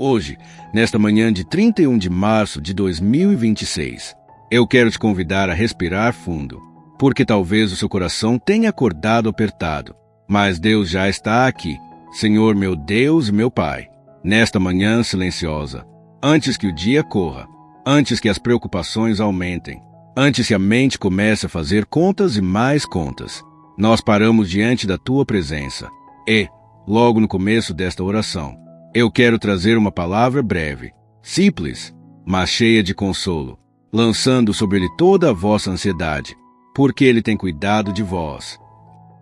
Hoje, nesta manhã de 31 de março de 2026, eu quero te convidar a respirar fundo, porque talvez o seu coração tenha acordado apertado, mas Deus já está aqui, Senhor meu Deus e meu Pai, nesta manhã silenciosa, antes que o dia corra, antes que as preocupações aumentem, antes que a mente comece a fazer contas e mais contas, nós paramos diante da tua presença. E, logo no começo desta oração, eu quero trazer uma palavra breve, simples, mas cheia de consolo, lançando sobre ele toda a vossa ansiedade, porque ele tem cuidado de vós.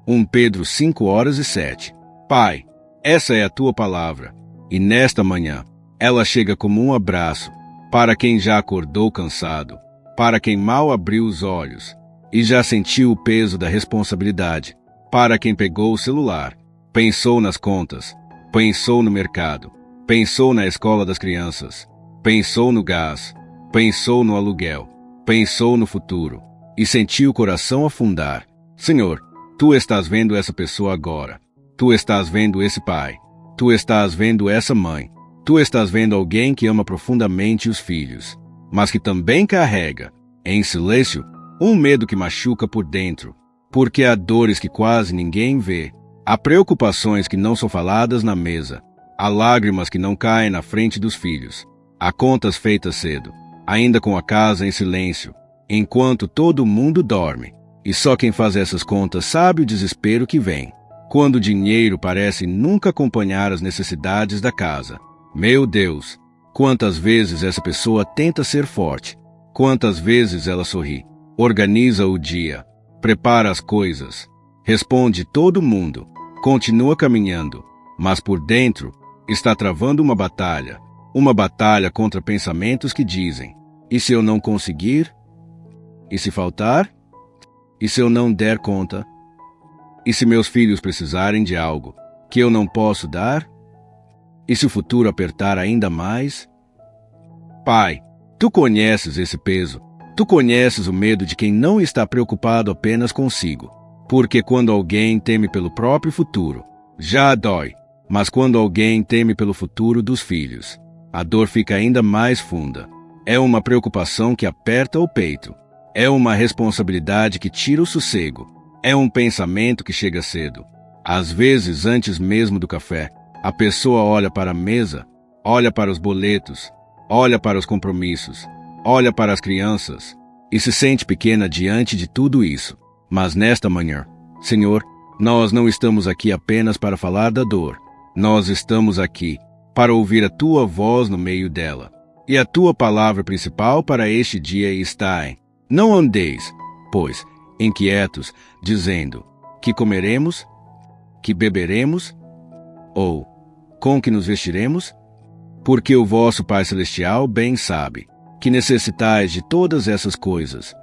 1 Pedro 5:7. Pai, essa é a tua palavra, e nesta manhã, ela chega como um abraço, para quem já acordou cansado, para quem mal abriu os olhos, e já sentiu o peso da responsabilidade, para quem pegou o celular, pensou nas contas, pensou no mercado, pensou na escola das crianças, pensou no gás, pensou no aluguel, pensou no futuro, e sentiu o coração afundar. Senhor, tu estás vendo essa pessoa agora. Tu estás vendo esse pai. Tu estás vendo essa mãe. Tu estás vendo alguém que ama profundamente os filhos, mas que também carrega, em silêncio, um medo que machuca por dentro, porque há dores que quase ninguém vê, há preocupações que não são faladas na mesa, há lágrimas que não caem na frente dos filhos, há contas feitas cedo, ainda com a casa em silêncio, enquanto todo mundo dorme, e só quem faz essas contas sabe o desespero que vem, quando o dinheiro parece nunca acompanhar as necessidades da casa. Meu Deus, quantas vezes essa pessoa tenta ser forte, quantas vezes ela sorri, organiza o dia, prepara as coisas, responde todo mundo, continua caminhando, mas por dentro está travando uma batalha contra pensamentos que dizem: e se eu não conseguir? E se faltar? E se eu não der conta? E se meus filhos precisarem de algo que eu não posso dar? E se o futuro apertar ainda mais? Pai, tu conheces esse peso. Tu conheces o medo de quem não está preocupado apenas consigo. Porque quando alguém teme pelo próprio futuro, já dói. Mas quando alguém teme pelo futuro dos filhos, a dor fica ainda mais funda. É uma preocupação que aperta o peito. É uma responsabilidade que tira o sossego. É um pensamento que chega cedo. Às vezes, antes mesmo do café, a pessoa olha para a mesa, olha para os boletos, olha para os compromissos, olha para as crianças e se sente pequena diante de tudo isso. Mas nesta manhã, Senhor, nós não estamos aqui apenas para falar da dor. Nós estamos aqui para ouvir a tua voz no meio dela. E a tua palavra principal para este dia está em: não andeis, pois, inquietos, dizendo: que comeremos, que beberemos, ou com que nos vestiremos? Porque o vosso Pai Celestial bem sabe que necessitais de todas essas coisas.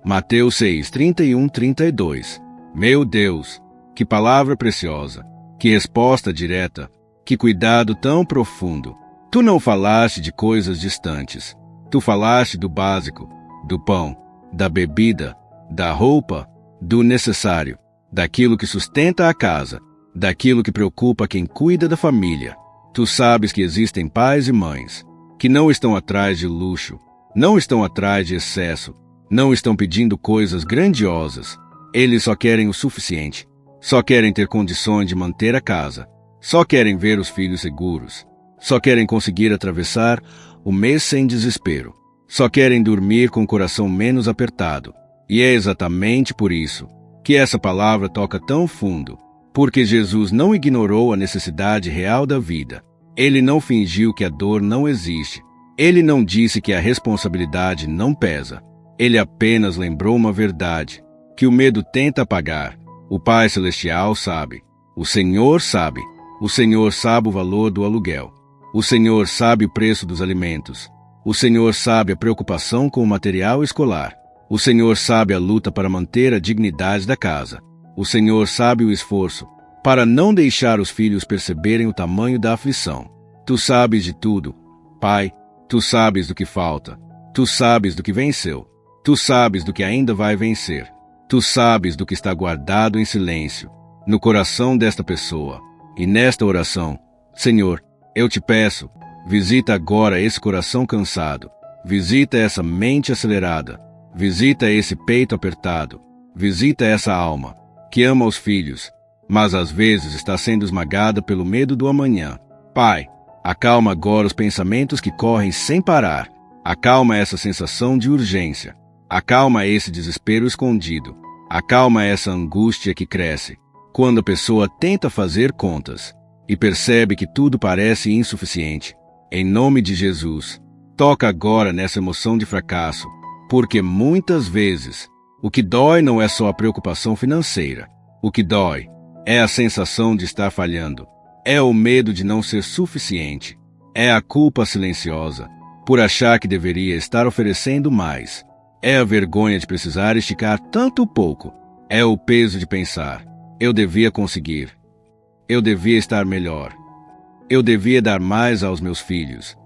Mateus 6:31-32. Meu Deus, que palavra preciosa, que resposta direta, que cuidado tão profundo. Tu não falaste de coisas distantes. Tu falaste do básico, do pão, da bebida, da roupa, do necessário, daquilo que sustenta a casa, daquilo que preocupa quem cuida da família. Tu sabes que existem pais e mães que não estão atrás de luxo, não estão atrás de excesso, não estão pedindo coisas grandiosas. Eles só querem o suficiente, só querem ter condições de manter a casa, só querem ver os filhos seguros, só querem conseguir atravessar o mês sem desespero, só querem dormir com o coração menos apertado. E é exatamente por isso que essa palavra toca tão fundo, porque Jesus não ignorou a necessidade real da vida. Ele não fingiu que a dor não existe. Ele não disse que a responsabilidade não pesa. Ele apenas lembrou uma verdade, que o medo tenta apagar. O Pai Celestial sabe. O Senhor sabe. O Senhor sabe o valor do aluguel. O Senhor sabe o preço dos alimentos. O Senhor sabe a preocupação com o material escolar. O Senhor sabe a luta para manter a dignidade da casa. O Senhor sabe o esforço para não deixar os filhos perceberem o tamanho da aflição. Tu sabes de tudo, Pai. Tu sabes do que falta. Tu sabes do que venceu. Tu sabes do que ainda vai vencer. Tu sabes do que está guardado em silêncio no coração desta pessoa. E nesta oração, Senhor, eu te peço Visita agora esse coração cansado. Visita essa mente acelerada. Visita esse peito apertado. Visita essa alma que ama os filhos, mas às vezes está sendo esmagada pelo medo do amanhã. Pai, acalma agora os pensamentos que correm sem parar. Acalma essa sensação de urgência. Acalma esse desespero escondido. Acalma essa angústia que cresce quando a pessoa tenta fazer contas e percebe que tudo parece insuficiente. Em nome de Jesus, toca agora nessa emoção de fracasso, porque muitas vezes o que dói não é só a preocupação financeira. O que dói é a sensação de estar falhando. É o medo de não ser suficiente. É a culpa silenciosa por achar que deveria estar oferecendo mais. É a vergonha de precisar esticar tanto pouco. É o peso de pensar: eu devia conseguir. Eu devia estar melhor. Eu devia dar mais aos meus filhos.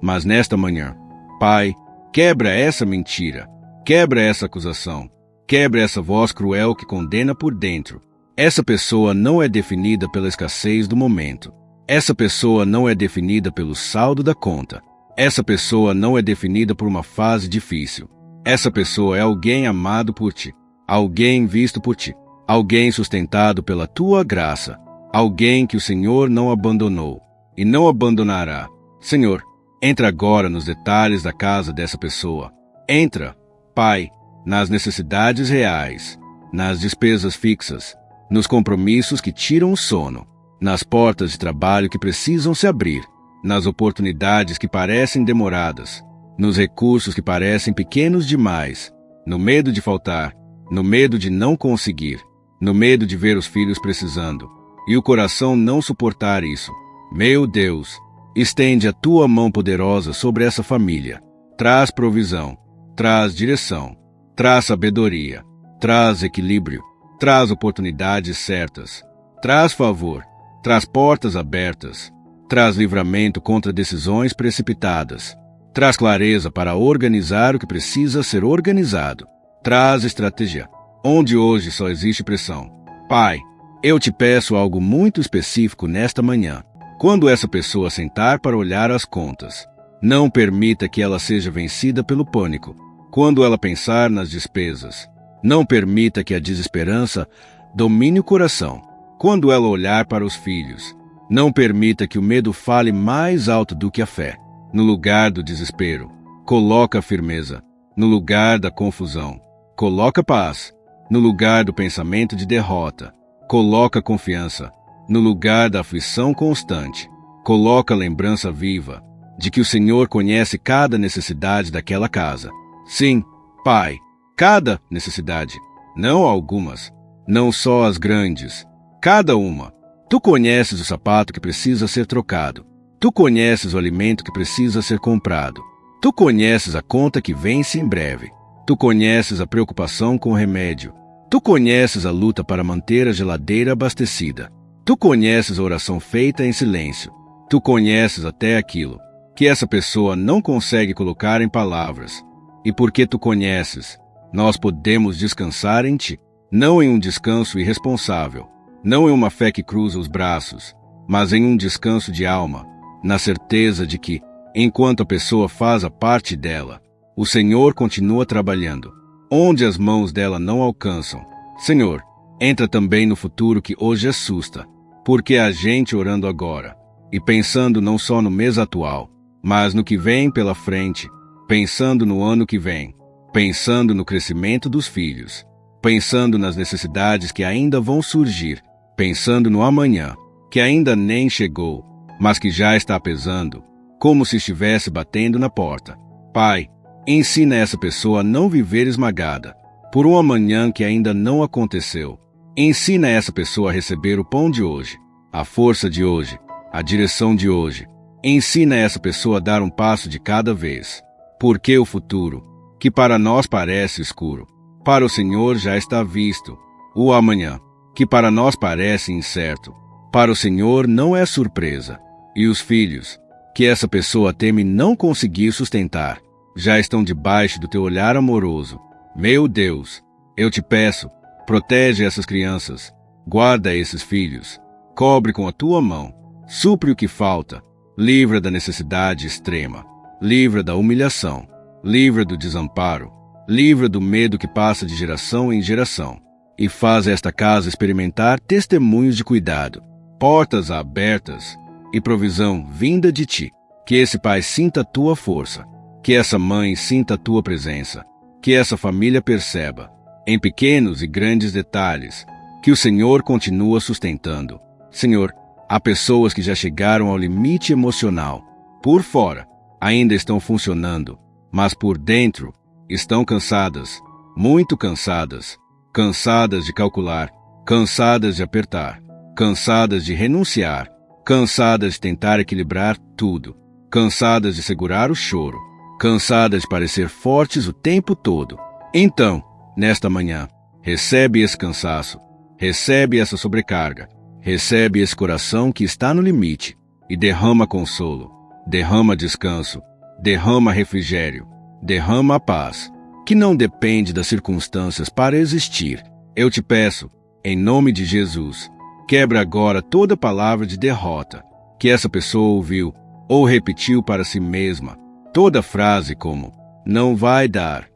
Mas nesta manhã, Pai, quebra essa mentira. Quebra essa acusação. Quebra essa voz cruel que condena por dentro. Essa pessoa não é definida pela escassez do momento. Essa pessoa não é definida pelo saldo da conta. Essa pessoa não é definida por uma fase difícil. Essa pessoa é alguém amado por ti. Alguém visto por ti. Alguém sustentado pela tua graça. Alguém que o Senhor não abandonou e não abandonará. Senhor, entra agora nos detalhes da casa dessa pessoa. Entra, Pai, nas necessidades reais, nas despesas fixas, nos compromissos que tiram o sono, nas portas de trabalho que precisam se abrir, nas oportunidades que parecem demoradas, nos recursos que parecem pequenos demais, no medo de faltar, no medo de não conseguir, no medo de ver os filhos precisando, e o coração não suportar isso. Meu Deus, estende a tua mão poderosa sobre essa família. Traz provisão, traz direção, traz sabedoria, traz equilíbrio, traz oportunidades certas, traz favor, traz portas abertas, traz livramento contra decisões precipitadas, traz clareza para organizar o que precisa ser organizado, traz estratégia, onde hoje só existe pressão. Pai, eu te peço algo muito específico nesta manhã. Quando essa pessoa sentar para olhar as contas, não permita que ela seja vencida pelo pânico. Quando ela pensar nas despesas, não permita que a desesperança domine o coração. Quando ela olhar para os filhos, não permita que o medo fale mais alto do que a fé. No lugar do desespero, coloca a firmeza. No lugar da confusão, coloca paz. No lugar do pensamento de derrota, coloca confiança. No lugar da aflição constante, coloca a lembrança viva de que o Senhor conhece cada necessidade daquela casa. Sim, Pai, cada necessidade, não algumas, não só as grandes, cada uma. Tu conheces o sapato que precisa ser trocado. Tu conheces o alimento que precisa ser comprado. Tu conheces a conta que vence em breve. Tu conheces a preocupação com o remédio. Tu conheces a luta para manter a geladeira abastecida. Tu conheces a oração feita em silêncio. Tu conheces até aquilo que essa pessoa não consegue colocar em palavras. E porque tu conheces, nós podemos descansar em ti, não em um descanso irresponsável, não em uma fé que cruza os braços, mas em um descanso de alma, na certeza de que, enquanto a pessoa faz a parte dela, o Senhor continua trabalhando, onde as mãos dela não alcançam. Senhor, entra também no futuro que hoje assusta, porque a gente orando agora, e pensando não só no mês atual, mas no que vem pela frente, pensando no ano que vem, pensando no crescimento dos filhos, pensando nas necessidades que ainda vão surgir, pensando no amanhã, que ainda nem chegou, mas que já está pesando, como se estivesse batendo na porta. Pai, ensina essa pessoa a não viver esmagada por um amanhã que ainda não aconteceu. Ensina essa pessoa a receber o pão de hoje, a força de hoje, a direção de hoje. Ensina essa pessoa a dar um passo de cada vez, porque o futuro, que para nós parece escuro, para o Senhor já está visto. O amanhã, que para nós parece incerto, para o Senhor não é surpresa. E os filhos, que essa pessoa teme não conseguir sustentar, já estão debaixo do teu olhar amoroso. Meu Deus, eu te peço, protege essas crianças, guarda esses filhos, cobre com a tua mão, supre o que falta, livra da necessidade extrema, livra da humilhação, livra do desamparo, livra do medo que passa de geração em geração, e faz esta casa experimentar testemunhos de cuidado, portas abertas e provisão vinda de ti. Que esse pai sinta a tua força, que essa mãe sinta a tua presença, que essa família perceba, em pequenos e grandes detalhes, que o Senhor continua sustentando. Senhor, há pessoas que já chegaram ao limite emocional. Por fora, ainda estão funcionando, mas por dentro, estão cansadas, muito cansadas, cansadas de calcular, cansadas de apertar, cansadas de renunciar, cansadas de tentar equilibrar tudo, cansadas de segurar o choro, cansadas de parecer fortes o tempo todo. Então, nesta manhã, recebe esse cansaço, recebe essa sobrecarga, recebe esse coração que está no limite e derrama consolo, derrama descanso, derrama refrigério, derrama a paz, que não depende das circunstâncias para existir. Eu te peço, em nome de Jesus, quebra agora toda palavra de derrota que essa pessoa ouviu ou repetiu para si mesma, toda frase como não vai dar,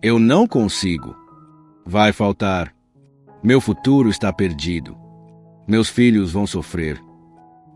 eu não consigo, vai faltar, meu futuro está perdido, meus filhos vão sofrer.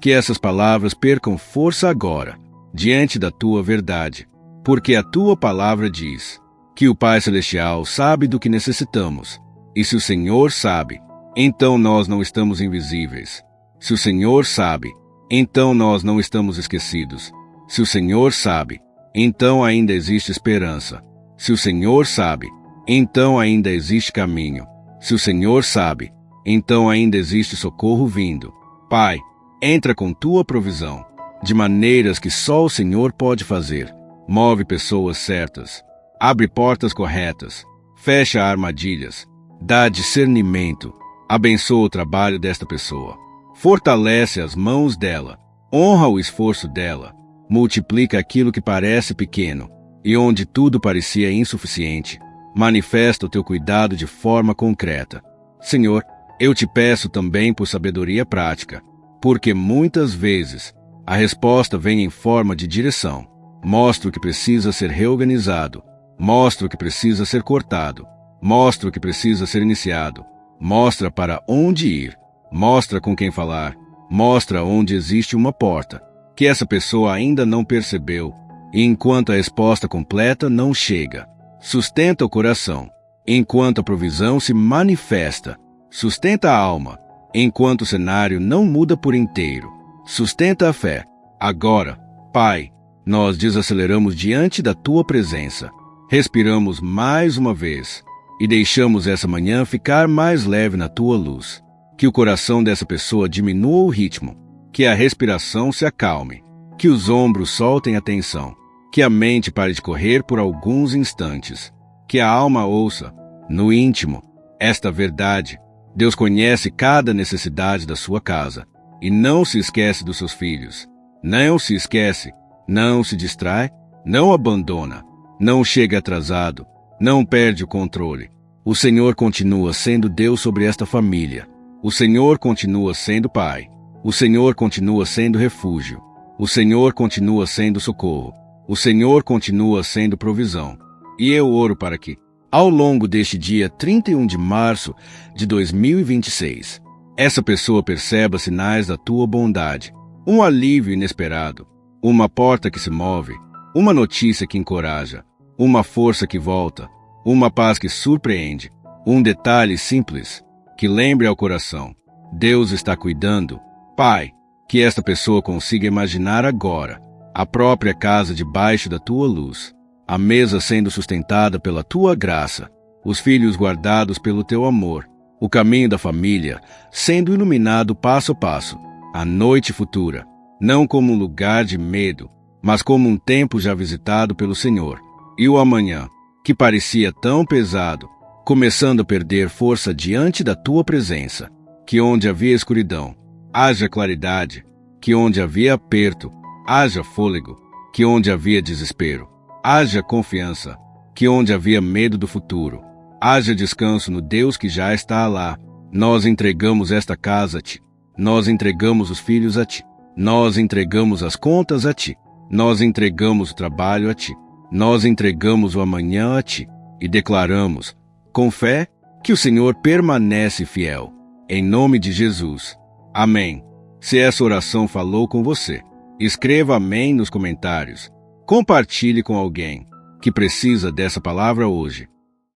Que essas palavras percam força agora, diante da tua verdade, porque a tua palavra diz que o Pai Celestial sabe do que necessitamos, e se o Senhor sabe, então nós não estamos invisíveis. Se o Senhor sabe, então nós não estamos esquecidos. Se o Senhor sabe, então ainda existe esperança. Se o Senhor sabe, então ainda existe caminho. Se o Senhor sabe, então ainda existe socorro vindo. Pai, entra com tua provisão, de maneiras que só o Senhor pode fazer. Move pessoas certas, abre portas corretas, fecha armadilhas, dá discernimento, abençoa o trabalho desta pessoa, fortalece as mãos dela, honra o esforço dela, multiplica aquilo que parece pequeno e onde tudo parecia insuficiente, manifesta o teu cuidado de forma concreta. Senhor, eu te peço também por sabedoria prática, porque muitas vezes a resposta vem em forma de direção. Mostra o que precisa ser reorganizado, mostra o que precisa ser cortado, mostra o que precisa ser iniciado, mostra para onde ir, mostra com quem falar, mostra onde existe uma porta, que essa pessoa ainda não percebeu, e enquanto a resposta completa não chega, sustenta o coração, enquanto a provisão se manifesta, sustenta a alma, enquanto o cenário não muda por inteiro, sustenta a fé. Agora, Pai, nós desaceleramos diante da tua presença, respiramos mais uma vez e deixamos essa manhã ficar mais leve na tua luz. Que o coração dessa pessoa diminua o ritmo, que a respiração se acalme, que os ombros soltem a tensão, que a mente pare de correr por alguns instantes, que a alma ouça, no íntimo, esta verdade. Deus conhece cada necessidade da sua casa e não se esquece dos seus filhos. Não se esquece, não se distrai, não abandona, não chega atrasado, não perde o controle. O Senhor continua sendo Deus sobre esta família. O Senhor continua sendo Pai. O Senhor continua sendo refúgio. O Senhor continua sendo socorro. O Senhor continua sendo provisão. E eu oro para que, ao longo deste dia 31 de março de 2026, essa pessoa perceba sinais da tua bondade, um alívio inesperado, uma porta que se move, uma notícia que encoraja, uma força que volta, uma paz que surpreende, um detalhe simples que lembre ao coração: Deus está cuidando. Pai, que esta pessoa consiga imaginar agora a própria casa debaixo da tua luz, a mesa sendo sustentada pela tua graça, os filhos guardados pelo teu amor, o caminho da família sendo iluminado passo a passo, a noite futura, não como um lugar de medo, mas como um tempo já visitado pelo Senhor, e o amanhã, que parecia tão pesado, começando a perder força diante da tua presença, que onde havia escuridão, haja claridade, que onde havia aperto, haja fôlego, que onde havia desespero, haja confiança, que onde havia medo do futuro, haja descanso no Deus que já está lá. Nós entregamos esta casa a ti, nós entregamos os filhos a ti, Nós entregamos as contas a Ti. Nós entregamos o trabalho a Ti. Nós entregamos o amanhã a Ti. E declaramos, com fé, que o Senhor permanece fiel. Em nome de Jesus. Amém. Se essa oração falou com você, escreva amém nos comentários. Compartilhe com alguém que precisa dessa palavra hoje.